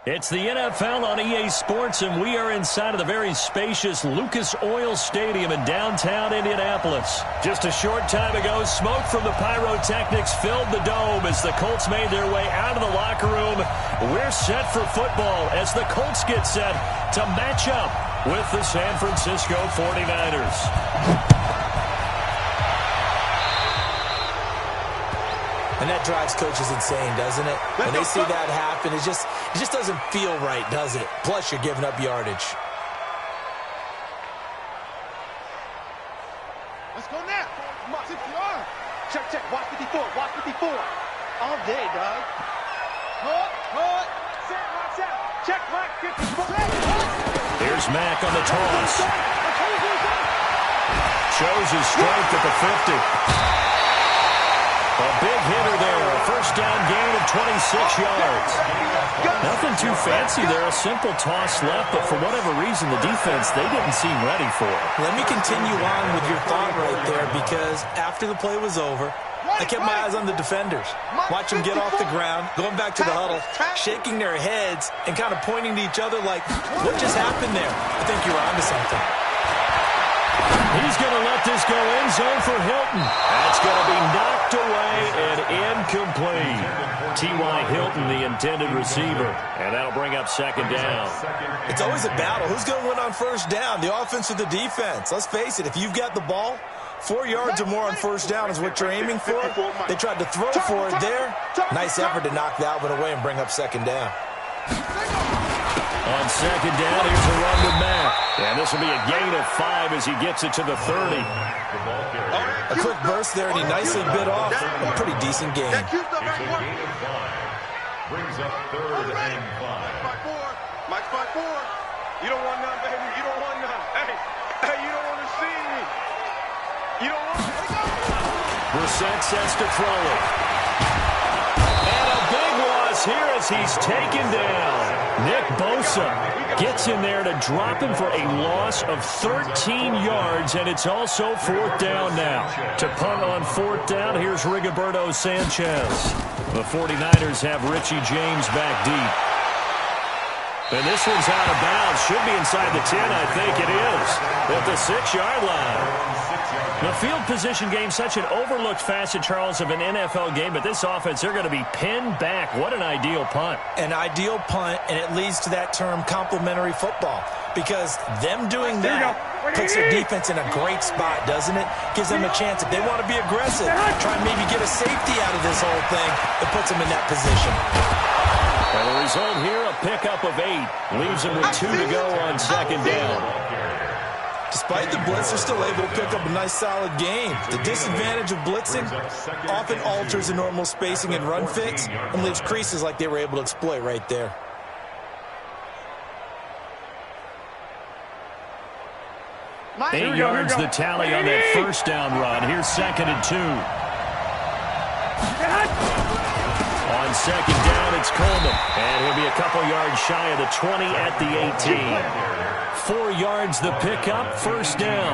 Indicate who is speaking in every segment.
Speaker 1: It's the NFL on EA Sports, and we are inside of the very spacious Lucas Oil Stadium in downtown Indianapolis. Just a short time ago, smoke from the pyrotechnics filled the dome as the Colts made their way out of the locker room. We're set for football as the Colts get set to match up with the San Francisco 49ers.
Speaker 2: And that drives coaches insane, doesn't it? When they see that happen, it just doesn't feel right, does it? Plus, you're giving up yardage.
Speaker 3: Let's go now. Come on, 60 yards. Check. Watch 54. Watch 54. All day, dog. Hold. Set, watch out. Check, Mike. 54.
Speaker 1: Here's Mack on the toss. Shows his strength at the 50. A big hitter there, a first down gain of 26 yards. Nothing too fancy there, a simple toss left, but for whatever reason, the defense, they didn't seem ready for it.
Speaker 2: Let me continue on with your thought right there, because after the play was over, I kept my eyes on the defenders. Watch them get off the ground, going back to the huddle, shaking their heads, and kind of pointing to each other like, what just happened there? I think you're onto something.
Speaker 1: He's going to let this go end zone for Hilton. That's going to be knocked away and incomplete. T.Y. Hilton, the intended receiver. And that'll bring up second down.
Speaker 2: It's always a battle. Who's going to win on first down, the offense or the defense? Let's face it, if you've got the ball, 4 yards or more on first down is what you're aiming for. They tried to throw for it there. Nice effort to knock that one away and bring up second down.
Speaker 1: On second down, here's a run to Mack. And this will be a gain of 5 as he gets it to the 30.
Speaker 2: A quick burst there, and he nicely bit off a pretty decent gain.
Speaker 4: Brings up third and 5.
Speaker 3: Mike 5-4. You don't want none, baby. You don't want none. Hey, you don't want to see me. You don't want to.
Speaker 1: Brissett sets to throw it. And a big loss here as he's taken down. Nick Bosa gets in there to drop him for a loss of 13 yards, and it's also fourth down now. To punt on fourth down, here's Rigoberto Sanchez. The 49ers have Richie James back deep. And this one's out of bounds. Should be inside the 10, I think it is. At the 6-yard line. The field position game, such an overlooked facet, Charles, of an NFL game, but this offense, they're going to be pinned back. What an ideal punt.
Speaker 2: An ideal punt, and it leads to that term complementary football, because them doing that puts their defense in a great spot, doesn't it? Gives them a chance, if they want to be aggressive, try and maybe get a safety out of this whole thing, it puts them in that position.
Speaker 1: And the result here, a pickup of 8. Leaves them with 2 to go on second down.
Speaker 2: Despite the blitz, they're still able to pick up a nice, solid game. The disadvantage of blitzing often alters the normal spacing and run fits and leaves creases like they were able to exploit right there.
Speaker 1: Eight yards the tally on that first down run. Here's second and 2. On second down, it's Coleman. And he'll be a couple yards shy of the 20 at the 18. 4 yards the pickup, first down.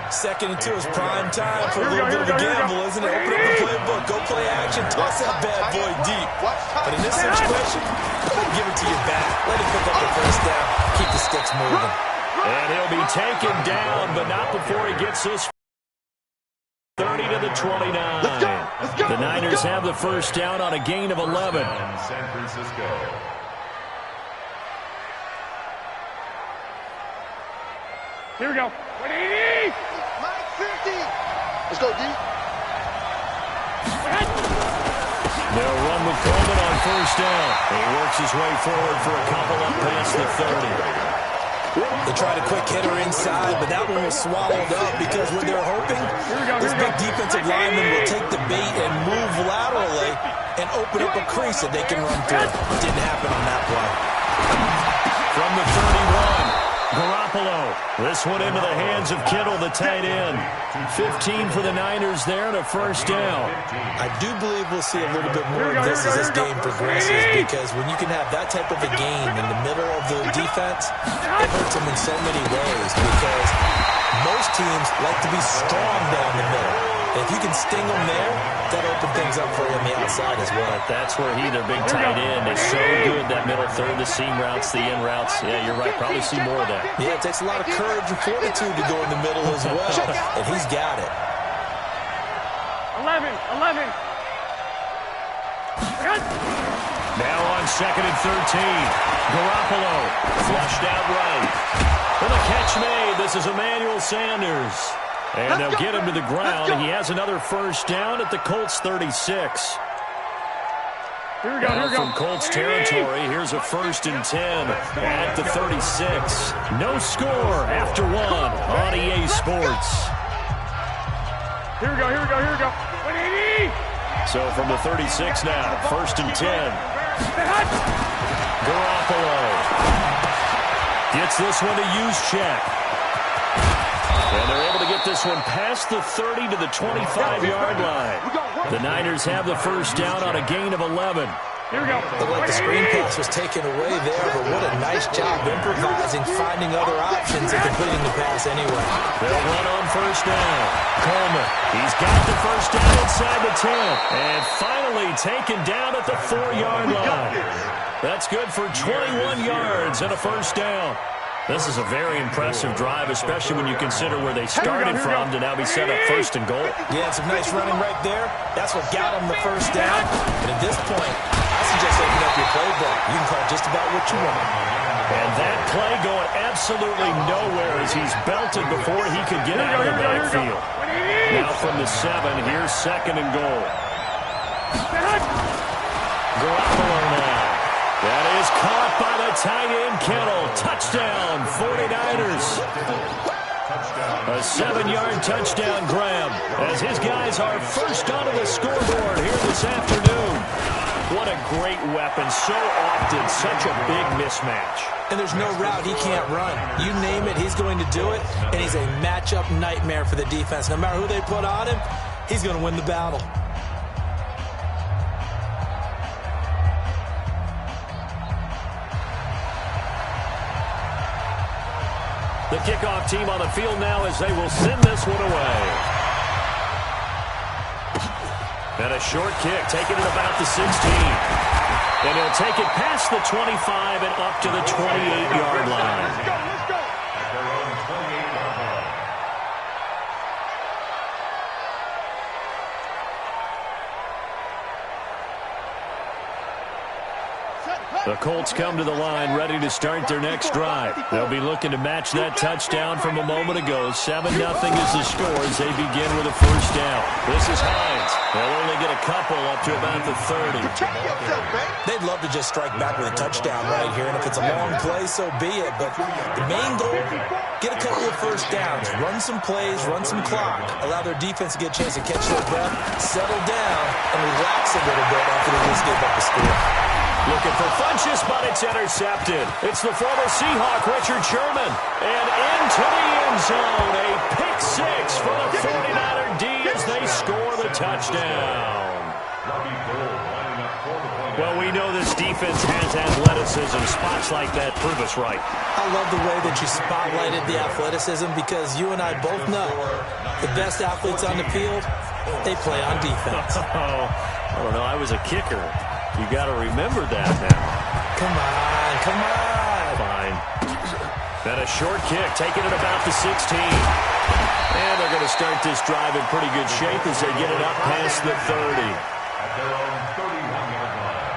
Speaker 2: Second and 2 is prime time for a little bit of a gamble, isn't it? Open up the playbook, go play action, toss that bad boy deep. But in this situation, give it to your back. Let him pick up the first down. Keep the sticks moving.
Speaker 1: And he'll be taken down, but not before he gets this 30 to the 29. The Niners have the first down on a gain of 11.
Speaker 4: San Francisco.
Speaker 3: Here we go. 180. Mike 50. Let's go, D.
Speaker 1: They'll run with Coleman on first down. He works his way forward for a couple up past the 30.
Speaker 2: They tried a quick hitter inside, but that one was swallowed up because when they're hoping, this big defensive lineman will take the bait and move laterally and open up a crease that they can run through. It didn't happen on that play.
Speaker 1: From the 31. Garoppolo. This one into the hands of Kittle, the tight end. 15 for the Niners there and a first down.
Speaker 2: I do believe we'll see a little bit more of this as this game progresses, because when you can have that type of a game in the middle of the defense, it hurts them in so many ways, because most teams like to be strong down the middle. If you can sting them there, that'll open things up for you on the outside as well.
Speaker 1: That's where their big tight end, is so good, that middle third, the seam routes, the in routes. Yeah, you're right. Probably see more of that.
Speaker 2: Yeah, it takes a lot of courage and fortitude to go in the middle as well, and he's got it.
Speaker 3: 11.
Speaker 1: Now on 2nd and 13. Garoppolo flushed out right. With a catch made, this is Emmanuel Sanders. And they'll get him to the ground. He has another first down at the Colts 36.
Speaker 3: Here we go.
Speaker 1: From Colts territory, here's a 1st and 10 at the 36. No score after 1 on EA Sports.
Speaker 3: Here we go. 180.
Speaker 1: So from the 36 now, 1st and 10. Garoppolo gets this one to Juszczyk. And they're able to get this one past the 30 to the 25-yard line. The Niners have the first down on a gain of 11.
Speaker 3: Here we go.
Speaker 2: Looked like the screen pass was taken away there, but what a nice job improvising, finding other options, and completing the pass anyway.
Speaker 1: They'll run on first down. Coleman, he's got the first down inside the 10. And finally taken down at the 4-yard line. That's good for 21 yards and a first down. This is a very impressive drive, especially when you consider where they started from to now be set up 1st and goal.
Speaker 2: Yeah, some nice running right there. That's what got him the first down. And at this point, I suggest opening up your playbook. You can call just about what you want.
Speaker 1: And that play going absolutely nowhere as he's belted before he could get out of the backfield. Now from the 7, here's 2nd and goal. Garoppolo now. That is caught by the tight end, Kittle. Touchdown, 49ers. A 7-yard touchdown grab as his guys are first onto the scoreboard here this afternoon. What a great weapon. So often, such a big mismatch.
Speaker 2: And there's no route he can't run. You name it, he's going to do it, and he's a matchup nightmare for the defense. No matter who they put on him, he's going to win the battle.
Speaker 1: The kickoff team on the field now as they will send this one away. And a short kick, taking it about the 16. And he'll take it past the 25 and up to the 28-yard line.
Speaker 3: Let's go.
Speaker 4: At their own 28-yard line.
Speaker 1: The Colts come to the line ready to start their next drive. They'll be looking to match that touchdown from a moment ago. 7-0 is the score as they begin with a first down. This is Hines. They'll only get a couple up to about the 30.
Speaker 2: They'd love to just strike back with a touchdown right here, and if it's a long play, so be it. But the main goal, get a couple of first downs, run some plays, run some clock, allow their defense to get a chance to catch their breath, settle down, and relax a little bit after they just gave up the score.
Speaker 1: Looking for Funchess, but it's intercepted. It's the former Seahawk, Richard Sherman. And into the end zone, a pick 6 for the 49er D as they score the touchdown. Well, we know this defense has athleticism. Spots like that prove us right.
Speaker 2: I love the way that you spotlighted the athleticism because you and I both know the best athletes on the field, they play on defense.
Speaker 1: I don't know. I was a kicker. You got to remember that now.
Speaker 2: Come on.
Speaker 1: Fine. Then a short kick, taking it about the 16. And they're going to start this drive in pretty good shape as they get it up past the 30.
Speaker 4: At their own 31-yard line.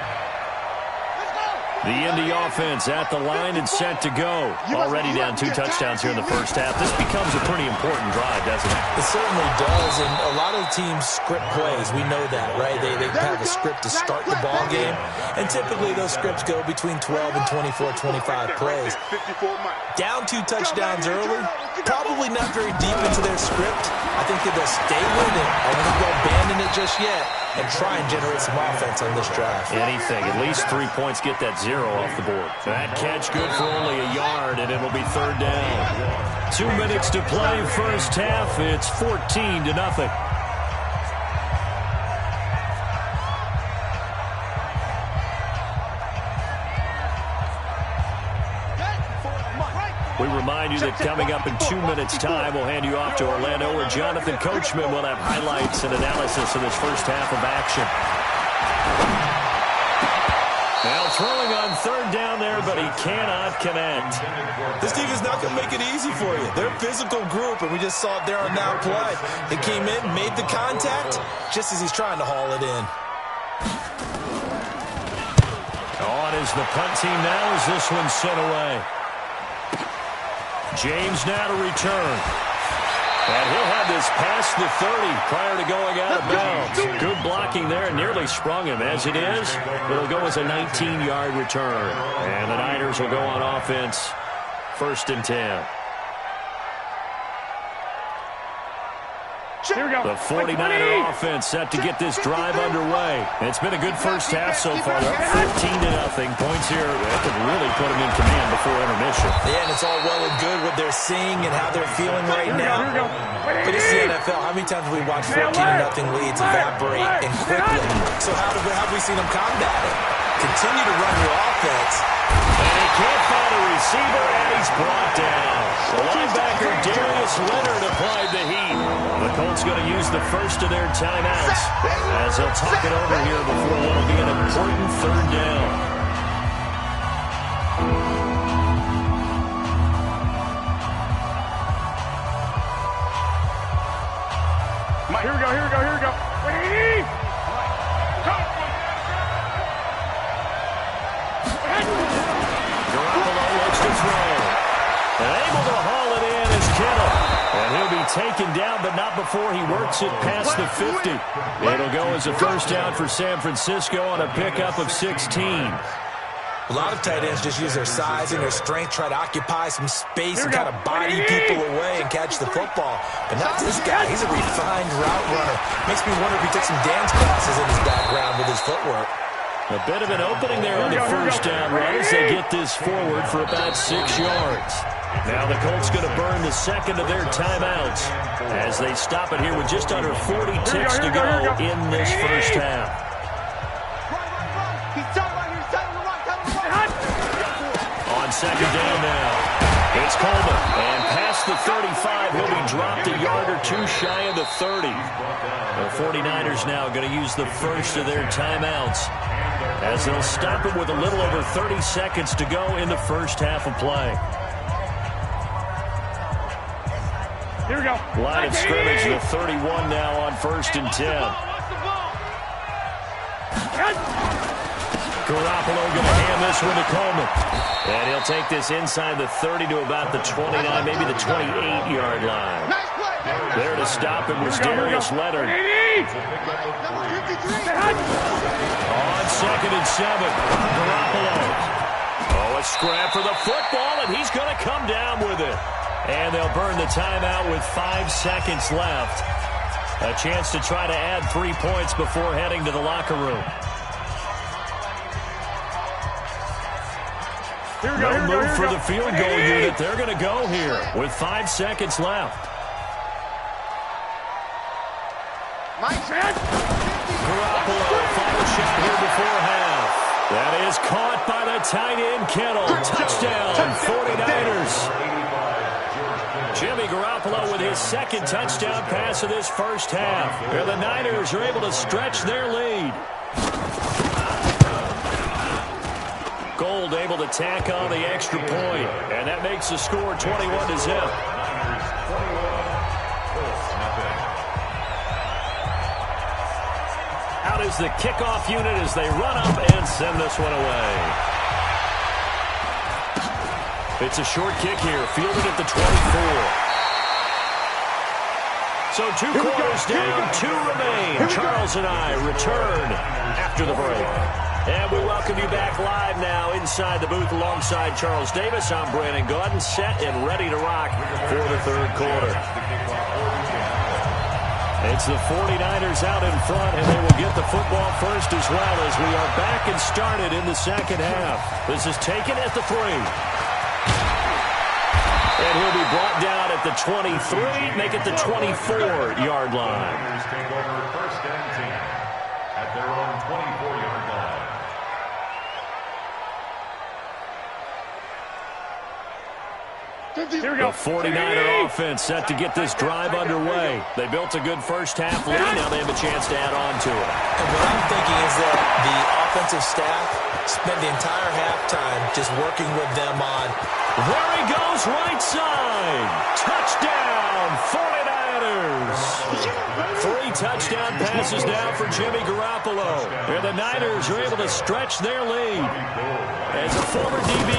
Speaker 1: The Indy offense at the line and set to go. Already down 2 touchdowns here in the first half. This becomes a pretty important drive, doesn't it?
Speaker 2: It certainly does, and a lot of teams script plays. We know that, right? They have a script to start the ball game, and typically those scripts go between 12 and 24, 25 plays. Down 2 touchdowns early, probably not very deep into their script. I think that they'll stay with it. I don't think they'll abandon it just yet and try and generate some offense on this drive.
Speaker 1: Anything. At least 3 points, get that 0 off the board. That catch good for only a yard, and it'll be 3rd down. 2 minutes to play first half. It's 14-0. We remind you that coming up in 2 minutes' time, we'll hand you off to Orlando, where Jonathan Coachman will have highlights and analysis of this first half of action. Now throwing on third down there, but he cannot connect.
Speaker 2: This team is not going to make it easy for you. They're a physical group, and we just saw it there on that play. It came in, made the contact, just as he's trying to haul it in.
Speaker 1: On is the punt team now as this one's sent away. James now to return. And he'll have this past the 30 prior to going out of bounds. Good blocking there. Nearly sprung him. As it is, it'll go as a 19-yard return. And the Niners will go on offense. 1st and 10.
Speaker 3: Here we go.
Speaker 1: The 49er offense set to get this drive underway. It's been a good first half so far. They're up 15-0. Points here that could really put them in command before intermission.
Speaker 2: Yeah, and it's all well and good what they're seeing and how they're feeling right now. But it's the NFL. How many times have we watched 14-0 leads evaporate and quickly? So how have we seen them combat it? Continue to run your offense.
Speaker 1: And he can't find a receiver, and he's brought down. The linebacker, Darius Leonard, applied the heat. The Colts going to use the first of their timeouts as they'll talk it over here before what will be an important third down.
Speaker 3: Here we go, here we go, here we go.
Speaker 1: Garoppolo looks to throw. And able to haul it in is Kittle. And he'll be taken down, but not before he works it past the 50. It'll go as a first down for San Francisco on a pickup of 16.
Speaker 2: A lot of tight ends just use their size and their strength, try to occupy some space and kind of body people away and catch the football. But not this guy. He's a refined route runner. Makes me wonder if he took some dance classes in his background with his footwork.
Speaker 1: A bit of an opening there on the first down run as they get this forward for about 6 yards. Now the Colts going to burn the second of their timeouts as they stop it here with just under 40 ticks to go in this first half. On second down now, it's Coleman. And past the 35, he'll be dropped a yard or two shy of the 30. The 49ers now going to use the first of their timeouts as they'll stop it with a little over 30 seconds to go in the first half of play.
Speaker 3: Here we go.
Speaker 1: Line of scrimmage, the 31 now on 1st and 10. Garoppolo going to hand this one to Coleman. And he'll take this inside the 30 to about the 29, maybe the 28-yard line. There to stop him was Darius Leonard. On 2nd and 7, Garoppolo. Oh, a scrap for the football, and he's going to come down with it. And they'll burn the timeout with 5 seconds left. A chance to try to add 3 points before heading to the locker room. No move for the field goal unit. They're going to go here with 5 seconds left. Garoppolo, final shot here before half. That is caught by the tight end, Kittle. Touchdown, 49ers. Jimmy Garoppolo with his second touchdown pass of this first half. And the Niners are able to stretch their lead. Gold able to tack on the extra point, and that makes the score 21-0. Out is the kickoff unit as they run up and send this one away. It's a short kick here, fielded at the 24. So 2 quarters down, 2 remain. Charles and I return after the break. And we welcome you back live now inside the booth alongside Charles Davis. I'm Brandon Gaudin, set and ready to rock for the third quarter. It's the 49ers out in front, and they will get the football first as well as we are back and started in the second half. This is taken at the 3. And he'll be brought down at the 23, make it the 24-yard line.
Speaker 4: Take over 1st and 10 at their own 24-yard line.
Speaker 1: Here we go. The 49er offense set to get this drive underway. They built a good first half lead. Now they have a chance to add on to it.
Speaker 2: And what I'm thinking is that the offensive staff spent the entire halftime just working with them on.
Speaker 1: There he goes, right side. Touchdown, 49ers. 3 touchdown passes now for Jimmy Garoppolo. And the Niners are able to stretch their lead. As a former DB,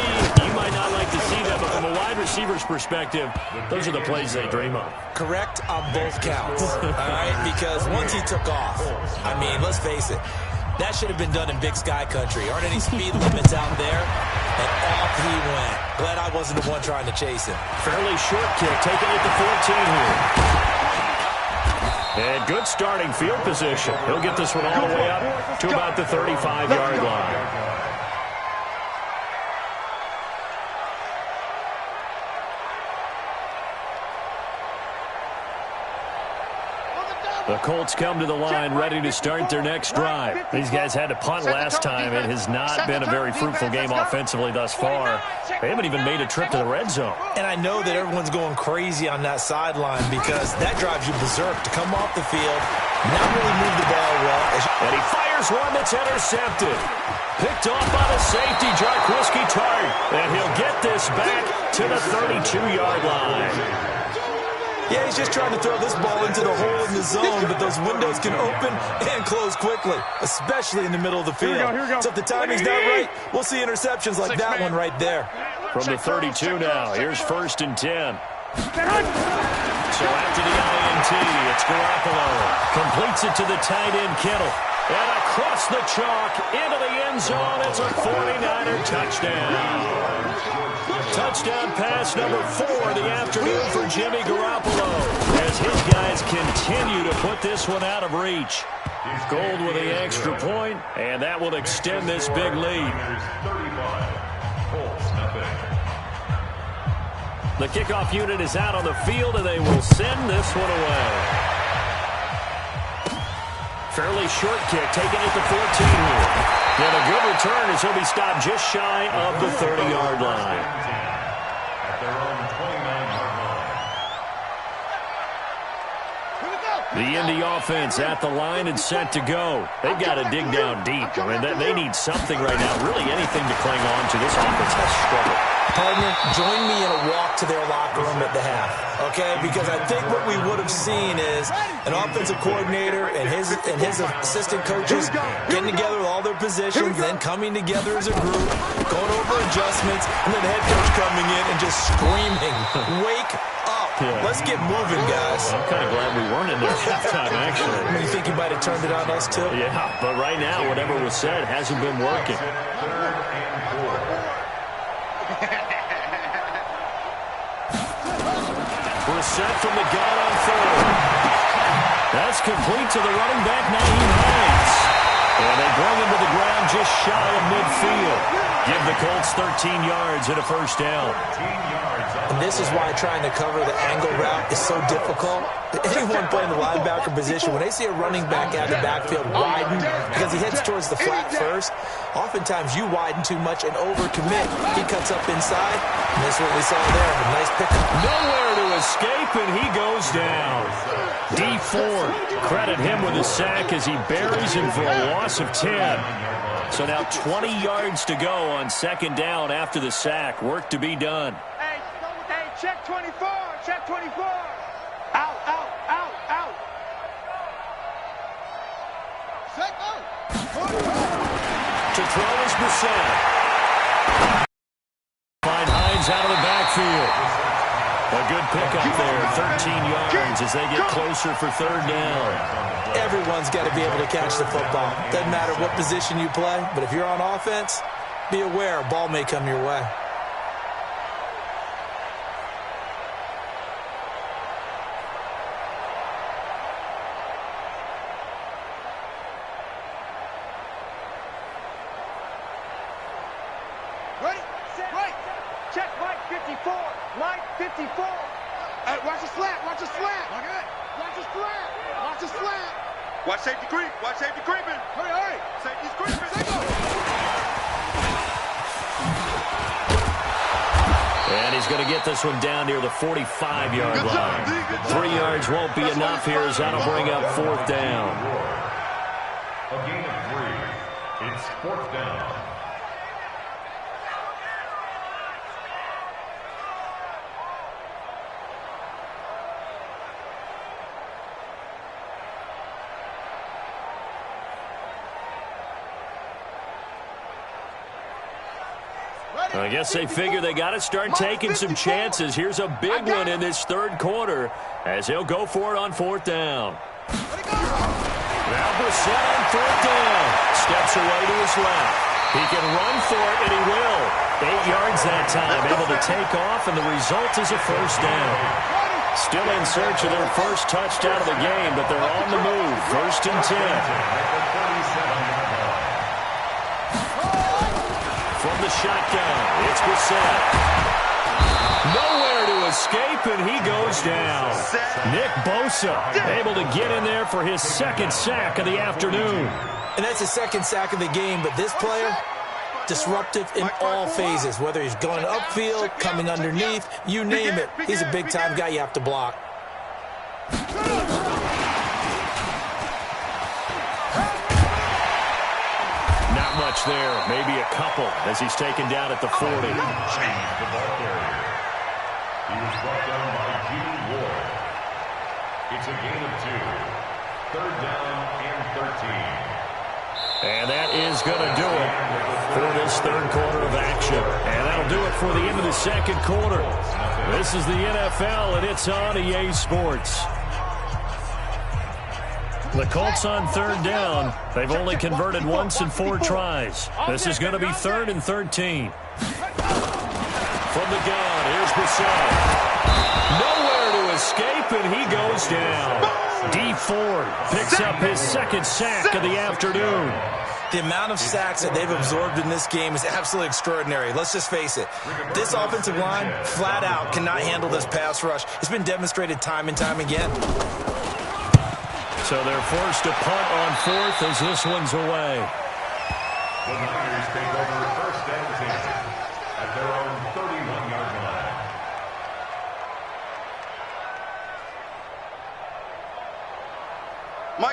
Speaker 1: you might not like to see that, but from a wide receiver's perspective, those are the plays they dream of.
Speaker 2: Correct on both counts, all right? Because once he took off, I mean, let's face it, that should have been done in Big Sky country. Aren't any speed limits out there? And off he went. Glad I wasn't the one trying to chase him.
Speaker 1: Fairly short kick, taking it to 14 here. And good starting field position. He'll get this one all the way up to about the 35-yard line. The Colts come to the line ready to start their next drive. These guys had to punt last time. It has not been a very fruitful game offensively thus far. They haven't even made a trip to the red zone.
Speaker 2: And I know that everyone's going crazy on that sideline because that drives you berserk to come off the field, not really move the ball well.
Speaker 1: And he fires one that's intercepted. Picked off by the safety, Jarquiski Tart. And he'll get this back to the 32-yard line.
Speaker 2: Yeah, he's just trying to throw this ball into the hole in the zone, but those windows can open and close quickly, especially in the middle of the field.
Speaker 3: Here we go.
Speaker 2: So if the timing's not right, we'll see interceptions like that one right there.
Speaker 1: From the 32 now, here's 1st and 10. So after the INT, it's Garoppolo. Completes it to the tight end, Kittle. And across the chalk, into the end zone, it's a 49er touchdown. Touchdown pass number 4 of the afternoon for Jimmy Garoppolo as his guys continue to put this one out of reach. Gold with the extra point, and that will extend this big lead. The kickoff unit is out on the field, and they will send this one away. Fairly short kick, taking it to 14 here. And a good return as he'll be stopped just shy of the 30-yard line. The Indy offense at the line and set to go. They've got to dig down deep. I mean, they need something right now, really anything to cling on to. This offense has struggled.
Speaker 2: Partner, join me in a walk to their locker room at the half, okay? Because I think what we would have seen is an offensive coordinator and his assistant coaches getting together with all their positions, then coming together as a group, going over adjustments, and then the head coach coming in and just screaming, "Wake up. Let's get moving, guys."
Speaker 1: I'm kind of glad we weren't in there at halftime, actually.
Speaker 2: You think you might have turned it on us, too?
Speaker 1: Yeah, but right now, whatever was said hasn't been working. We're set from the gun on 3rd. That's complete to the running back, Naheem Hines. And they bring him to the ground just shy of midfield. Give the Colts 13 yards and a first down.
Speaker 2: And this is why trying to cover the angle route is so difficult. Anyone playing the linebacker position, when they see a running back out of the backfield widen because he heads towards the flat first, oftentimes you widen too much and overcommit. He cuts up inside, and this is what we saw there. A nice pickup.
Speaker 1: Nowhere to escape, and he goes down. D Ford, credit him with a sack as he buries him for a loss of 10. So now 20 yards to go on 2nd down after the sack. Work to be done.
Speaker 3: Hey, check 24, check 24. Out, out, out, out. Check out.
Speaker 1: To throw is Brissett. Find Hines out of the backfield. A good pickup there, 13 yards as they get closer for 3rd down.
Speaker 2: Everyone's got to be able to catch the football. Doesn't matter what position you play, but if you're on offense, be aware a ball may come your way.
Speaker 3: Ready, set, right. Check Mike 54, Mike 54. Watch the slant, watch the slant. Watch the slant, watch the slant. Watch safety creep, watch safety creeping. Hurry, hurry. Safety's creeping.
Speaker 1: And he's going to get this one down near the 45-yard line. 3 yards won't be enough here as that'll bring up 4th down.
Speaker 4: A gain of 3. It's 4th down.
Speaker 1: I guess they figure they got to start taking some chances. Here's a big one in this 3rd quarter as he'll go for it on 4th down. Now Brissett on 4th down. Steps away to his left. He can run for it, and he will. 8 yards that time, able to take off, and the result is a 1st down. Still in search of their first touchdown of the game, but they're on the move. 1st and 10. From the shotgun, it's Brissett. Nowhere to escape, and he goes down. Nick Bosa able to get in there for his 2nd sack of the afternoon.
Speaker 2: And that's his 2nd sack of the game, but this player, disruptive in all phases, whether he's going upfield, coming underneath, you name it. He's a big-time guy you have to block.
Speaker 1: Much there, maybe a couple as he's taken down at the 40.
Speaker 4: The ball carrier. He was brought down by Gene Ward. It's a gain of 2. 3rd down and 13.
Speaker 1: And that is going to do it for this 3rd quarter of action. And that'll do it for the end of the 2nd quarter. This is the NFL, and it's on EA Sports. The Colts on 3rd down. They've only converted once in 4 tries. This is going to be 3rd and 13. From the gun, here's Brissett. Nowhere to escape, and he goes down. D. Ford picks up his 2nd sack of the afternoon.
Speaker 2: The amount of sacks that they've absorbed in this game is absolutely extraordinary. Let's just face it. This offensive line, flat out, cannot handle this pass rush. It's been demonstrated time and time again.
Speaker 1: So they're forced to punt on 4th as this one's away.
Speaker 4: The Niners take over 1st and 10 at their own 31-yard line.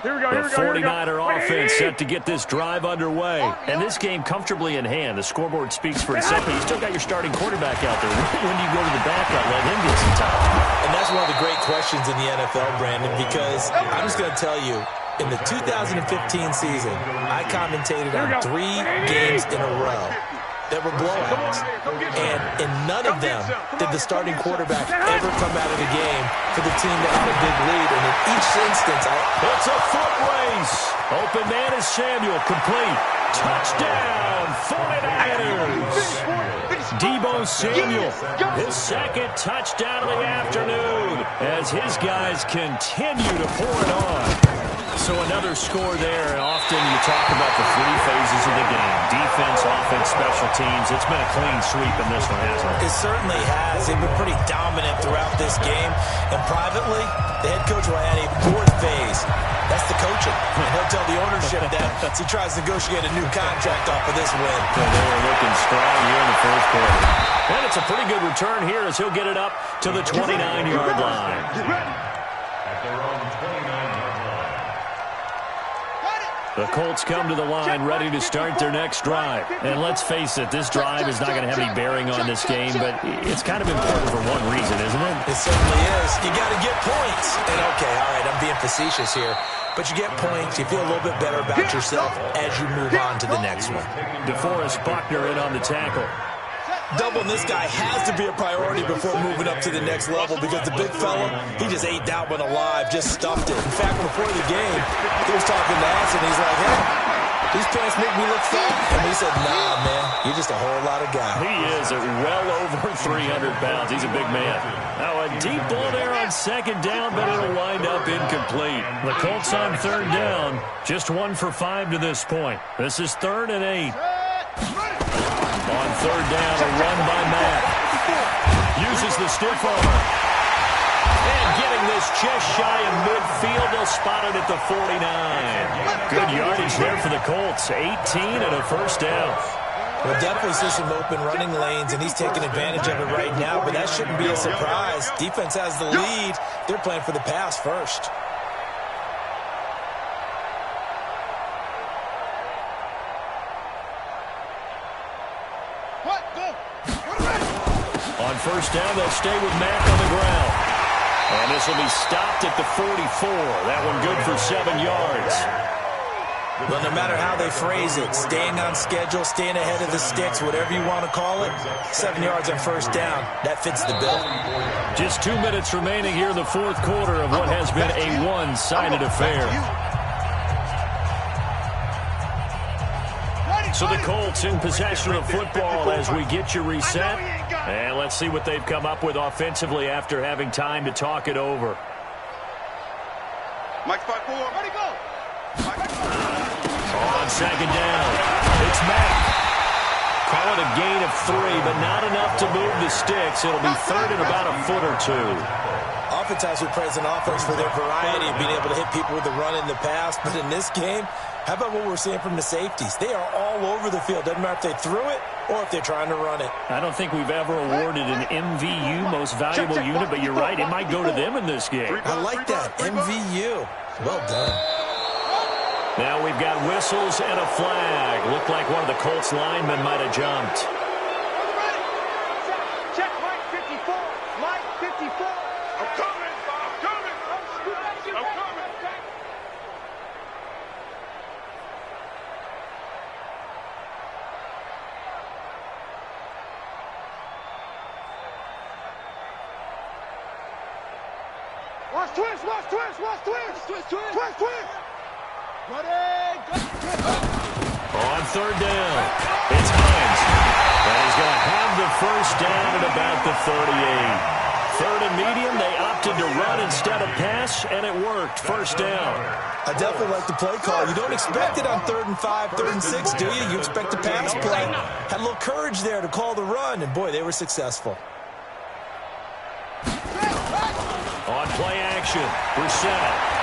Speaker 1: The 49er offense set to get this drive underway. And this game comfortably in hand. The scoreboard speaks for itself, but you still got your starting quarterback out there. When do you go to the backup, let him get some time?
Speaker 2: And that's one of the great questions in the NFL, Brandon, because I'm just going to tell you, in the 2015 season, I commentated on 3 games in a row that were blowouts. And in none of them did the starting quarterback ever come out of the game for the team that had a big lead. And in each instance,
Speaker 1: it's a foot race. Open man is Samuel, complete. Touchdown, 49ers. Deebo Samuel, his 2nd touchdown of the afternoon as his guys continue to pour it on. So another score there, and often you talk about the 3 phases of the game. Defense, offense, special teams. It's been a clean sweep in this one, hasn't it?
Speaker 2: It certainly has. They've been pretty dominant throughout this game. And privately, the head coach will add a 4th phase. That's the coaching. And he'll tell the ownership that as he tries to negotiate a new contract off of this win.
Speaker 1: So they were looking strong here in the 4th quarter. And it's a pretty good return here as he'll get it up to the 29-yard line.
Speaker 4: At their own 29-yard line.
Speaker 1: The Colts come to the line ready to start their next drive. And let's face it, this drive is not going to have any bearing on this game, but it's kind of important for one reason, isn't it?
Speaker 2: It certainly is. You got to get points. And okay, all right, I'm being facetious here. But you get points, you feel a little bit better about yourself as you move on to the next one.
Speaker 1: DeForest Buckner in on the tackle.
Speaker 2: Doubling this guy has to be a priority before moving up to the next level because the big fella, he just ate that one alive, just stuffed it. In fact, before the game, he was talking to us, and he's like, hey, these pants make me look fat. And we said, nah, man, you're just a whole lot of guy.
Speaker 1: He is at well over 300 pounds. He's a big man. Now a deep ball there on 2nd down, but it'll wind up incomplete. The Colts on 3rd down, just 1 for 5 to this point. This is 3rd and 8. On 3rd down, a run by Matt. Uses the stiff arm. And getting this just shy of midfield, they'll spot it at the 49. Good yardage there for the Colts. 18 and a 1st down.
Speaker 2: We'll definitely see some open running lanes, and he's taking advantage of it right now, but that shouldn't be a surprise. Defense has the lead. They're playing for the pass first.
Speaker 1: On first down, they'll stay with Mack on the ground. And this will be stopped at the 44. That one good for 7 yards.
Speaker 2: Well, no matter how they phrase it, staying on schedule, staying ahead of the sticks, whatever you want to call it, 7 yards on first down, that fits the bill.
Speaker 1: Just 2 minutes remaining here in the fourth quarter of what has been a one-sided affair. So the Colts in possession of the football as we get you reset. And let's see what they've come up with offensively after having time to talk it over.
Speaker 3: Mike's 5-4. Ready, go.
Speaker 1: On second down, it's Mack. Call it a gain of 3, but not enough to move the sticks. It'll be third and about a foot or two.
Speaker 2: Oftentimes we praise an offense for their variety of being able to hit people with the run in the pass, but in this game, how about what we're seeing from the safeties? They are all over the field. Doesn't matter if they threw it or if they're trying to run it.
Speaker 1: I don't think we've ever awarded an MVU, most valuable unit, but you're right, it might go to them in this game.
Speaker 2: I like that, MVU. Well done.
Speaker 1: Now we've got whistles and a flag. Looked like one of the Colts linemen might have jumped.
Speaker 3: Check Mike 54. Mike 54. I'm coming. I'm coming. I'm coming. Watch twist. Watch twist. Watch twist. Twist. Twist. Twist. Twist.
Speaker 1: On third down, it's Hines. And he's going to have the first down at about the 38. Third and medium, they opted to run instead of pass, and it worked. First down.
Speaker 2: I definitely like the play call. You don't expect it on 3rd and 5, 3rd and 6, do you? You expect a pass play. Had a little courage there to call the run, and boy, they were successful.
Speaker 1: On play action, Brissett.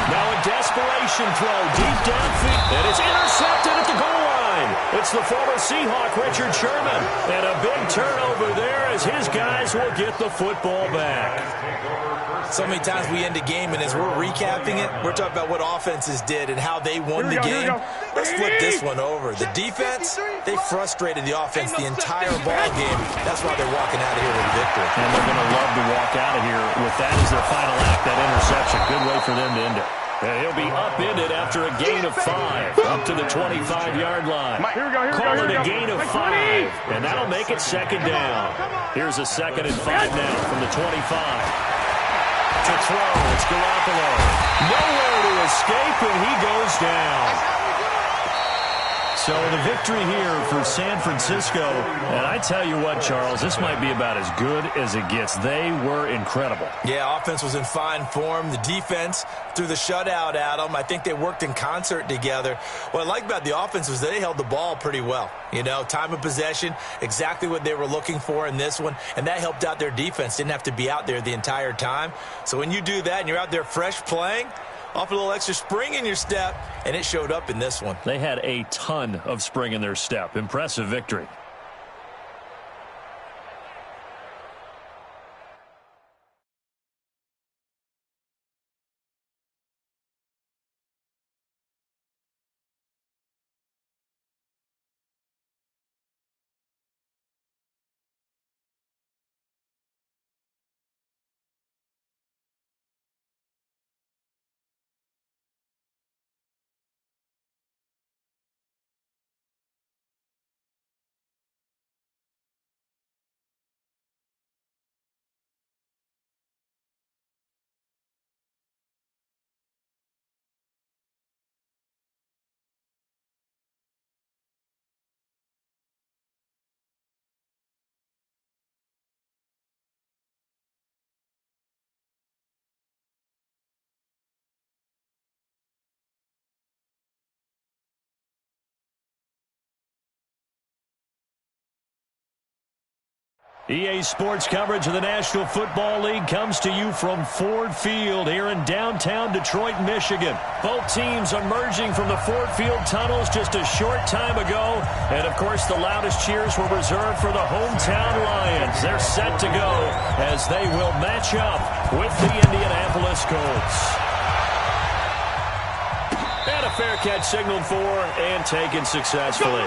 Speaker 1: Now a desperation throw deep downfield, and it's intercepted at the goal line. It's the former Seahawk, Richard Sherman, and a big turnover there as his guys will get the football back.
Speaker 2: So many times we end a game, and as we're recapping it, we're talking about what offenses did and how they won the game. Let's flip this one over. The defense, they frustrated the offense the entire ball game. That's why they're walking out of here with a victory.
Speaker 1: And they're going to love to walk out of here with that as their final act, that interception. Good way for them to end it. And he'll be upended after a gain of 5, up to the 25-yard line. Call it a gain of 5, and that'll make it second down. Here's a 2nd and 5 now from the 25. To throw, it's Garoppolo. Nowhere to escape, and he goes down. So the victory here for San Francisco. And I tell you what, Charles, this might be about as good as it gets. They were incredible.
Speaker 2: Yeah, offense was in fine form. The defense threw the shutout at them. I think they worked in concert together. What I like about the offense was they held the ball pretty well. You know, time of possession, exactly what they were looking for in this one. And that helped out their defense. Didn't have to be out there the entire time. So when you do that and you're out there fresh playing, off a little extra spring in your step, and it showed up in this one.
Speaker 1: They had a ton of spring in their step. Impressive victory. EA Sports coverage of the National Football League comes to you from Ford Field here in downtown Detroit, Michigan. Both teams emerging from the Ford Field tunnels just a short time ago. And, of course, the loudest cheers were reserved for the hometown Lions. They're set to go as they will match up with the Indianapolis Colts. And a fair catch signaled for and taken successfully.